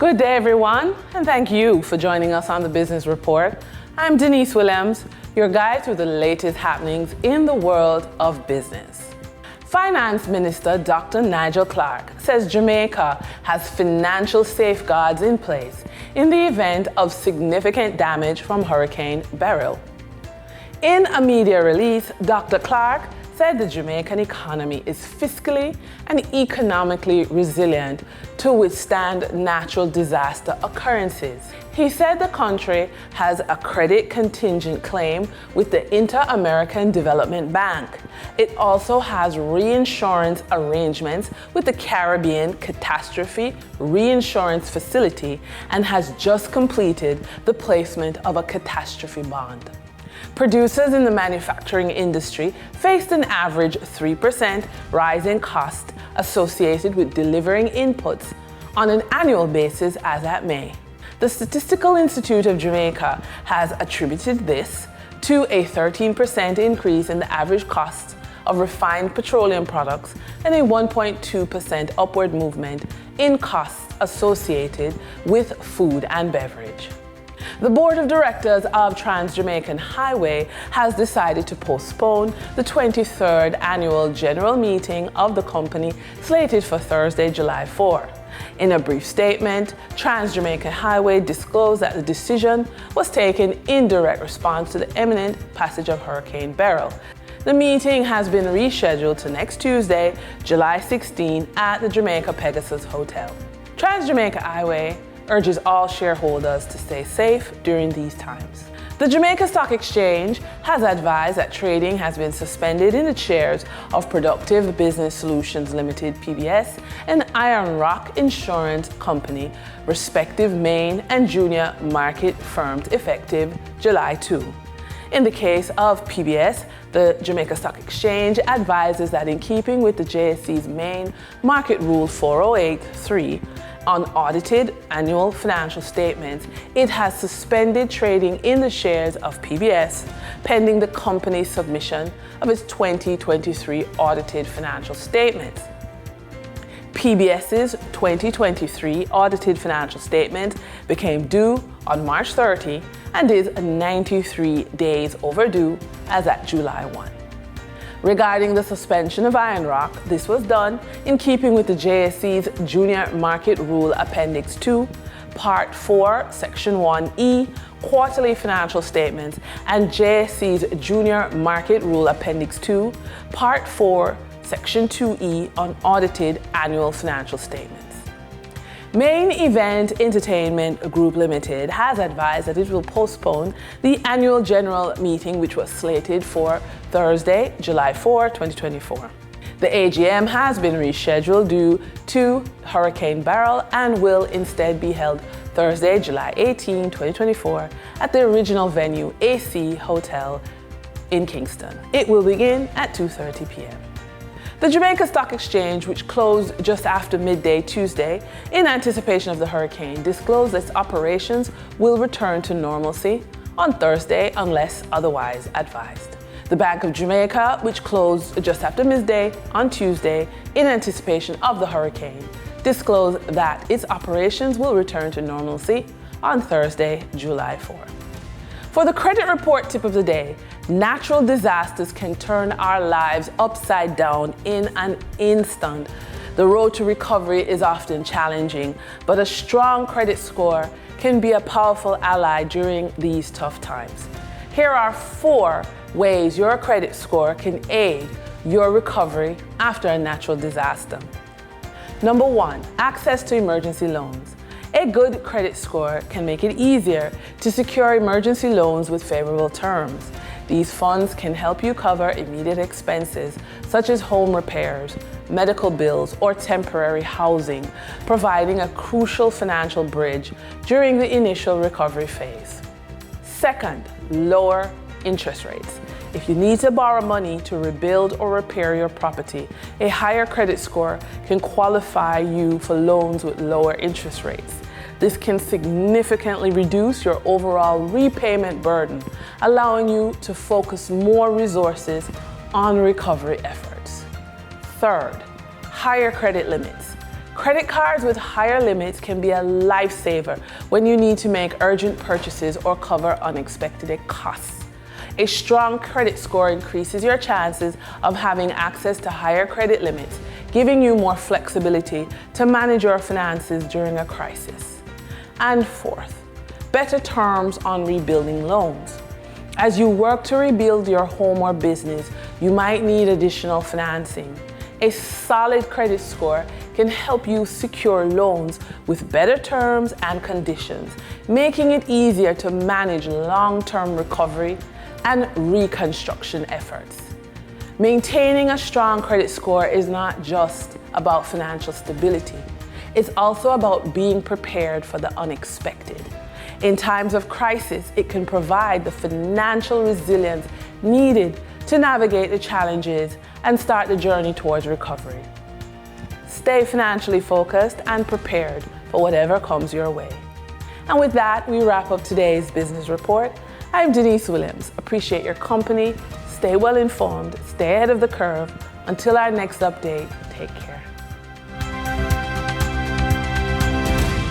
Good day, everyone, and thank you for joining us on the Business Report. I'm Denise Williams, your guide through the latest happenings in the world of business. Finance Minister Dr. Nigel Clark says Jamaica has financial safeguards in place in the event of significant damage from Hurricane Beryl. In a media release, Dr. Clark said the Jamaican economy is fiscally and economically resilient to withstand natural disaster occurrences. He said the country has a credit contingent claim with the Inter-American Development Bank. It also has reinsurance arrangements with the Caribbean Catastrophe Reinsurance Facility and has just completed the placement of a catastrophe bond. Producers in the manufacturing industry faced an average 3% rise in cost associated with delivering inputs on an annual basis as at May. The Statistical Institute of Jamaica has attributed this to a 13% increase in the average cost of refined petroleum products and a 1.2% upward movement in costs associated with food and beverage. The Board of Directors of Trans-Jamaican Highway has decided to postpone the 23rd annual general meeting of the company slated for Thursday, July 4. In a brief statement, Trans-Jamaican Highway disclosed that the decision was taken in direct response to the imminent passage of Hurricane Beryl. The meeting has been rescheduled to next Tuesday, July 16 at the Jamaica Pegasus Hotel. Trans-Jamaica Highway urges all shareholders to stay safe during these times. The Jamaica Stock Exchange has advised that trading has been suspended in the shares of Productive Business Solutions Limited (PBS) and Iron Rock Insurance Company, respective main and junior market firms, effective July 2. In the case of PBS, the Jamaica Stock Exchange advises that in keeping with the JSE's main market rule 408.3 on audited annual financial statements, it has suspended trading in the shares of PBS pending the company's submission of its 2023 audited financial statements. PBS's 2023 audited financial statement became due on March 30 and is 93 days overdue as at July 1. Regarding the suspension of Iron Rock, this was done in keeping with the JSE's Junior Market Rule Appendix 2, Part 4, Section 1E, Quarterly Financial Statements, and JSE's Junior Market Rule Appendix 2, Part 4, Section 2E on Audited Annual Financial Statements. Main Event Entertainment Group Limited has advised that it will postpone the annual general meeting, which was slated for Thursday, July 4, 2024. The AGM has been rescheduled due to Hurricane Beryl and will instead be held Thursday, July 18, 2024 at the original venue AC Hotel in Kingston. It will begin at 2:30 p.m. The Jamaica Stock Exchange, which closed just after midday Tuesday in anticipation of the hurricane, disclosed its operations will return to normalcy on Thursday unless otherwise advised. The Bank of Jamaica, which closed just after midday on Tuesday in anticipation of the hurricane, disclosed that its operations will return to normalcy on Thursday, July 4. For the credit report tip of the day, natural disasters can turn our lives upside down in an instant. The road to recovery is often challenging, but a strong credit score can be a powerful ally during these tough times. Here are 4 ways your credit score can aid your recovery after a natural disaster. Number 1, access to emergency loans. A good credit score can make it easier to secure emergency loans with favorable terms. These funds can help you cover immediate expenses such as home repairs, medical bills, or temporary housing, providing a crucial financial bridge during the initial recovery phase. Second, lower interest rates. If you need to borrow money to rebuild or repair your property, a higher credit score can qualify you for loans with lower interest rates. This can significantly reduce your overall repayment burden, allowing you to focus more resources on recovery efforts. Third, higher credit limits. Credit cards with higher limits can be a lifesaver when you need to make urgent purchases or cover unexpected costs. A strong credit score increases your chances of having access to higher credit limits, giving you more flexibility to manage your finances during a crisis. And fourth, better terms on rebuilding loans. As you work to rebuild your home or business, you might need additional financing. A solid credit score can help you secure loans with better terms and conditions, making it easier to manage long-term recovery and reconstruction efforts. Maintaining a strong credit score is not just about financial stability. It's also about being prepared for the unexpected. In times of crisis, it can provide the financial resilience needed to navigate the challenges and start the journey towards recovery. Stay financially focused and prepared for whatever comes your way. And with that, we wrap up today's business report. I'm Denise Williams. Appreciate your company. Stay well informed, stay ahead of the curve. Until our next update, take care.